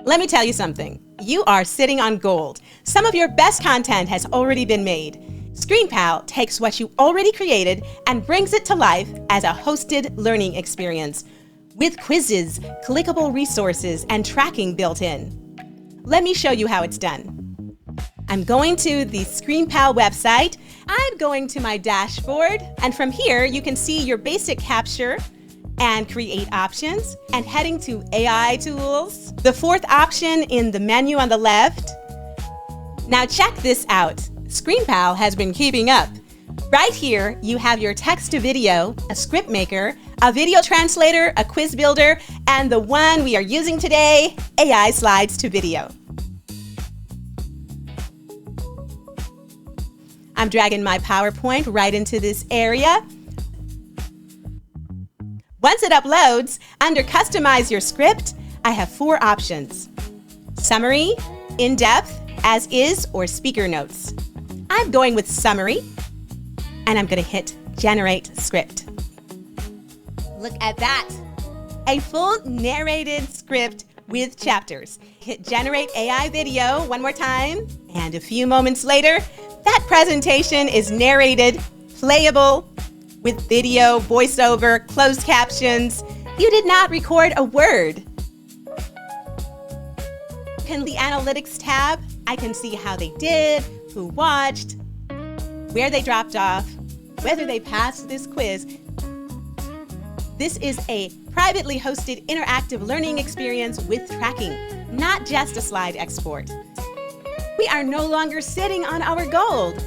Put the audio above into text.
Let me tell you something. You are sitting on gold. Some of your best content has already been made. ScreenPal takes what you already created and brings it to life as a hosted learning experience with quizzes, clickable resources, and tracking built in. Let me show you how it's done. I'm going to the ScreenPal website. I'm going to my dashboard, and from here you can see your basic capture and create options, and heading to AI tools, the fourth option in the menu on the left. Now check this out. ScreenPal has been keeping up. Right here, you have your text to video, a script maker, a video translator, a quiz builder, and the one we are using today, AI slides to video. I'm dragging my PowerPoint right into this area. Once it uploads, under Customize Your Script, I have 4 options: Summary, In-Depth, As Is, or Speaker Notes. I'm going with Summary, and I'm going to hit Generate Script. Look at that! A full narrated script with chapters. Hit Generate AI Video one more time, and a few moments later, that presentation is narrated, playable, with video, voiceover, closed captions. You did not record a word. In the Analytics tab, I can see how they did, who watched, where they dropped off, whether they passed this quiz. This is a privately hosted interactive learning experience with tracking, not just a slide export. We are no longer sitting on our gold.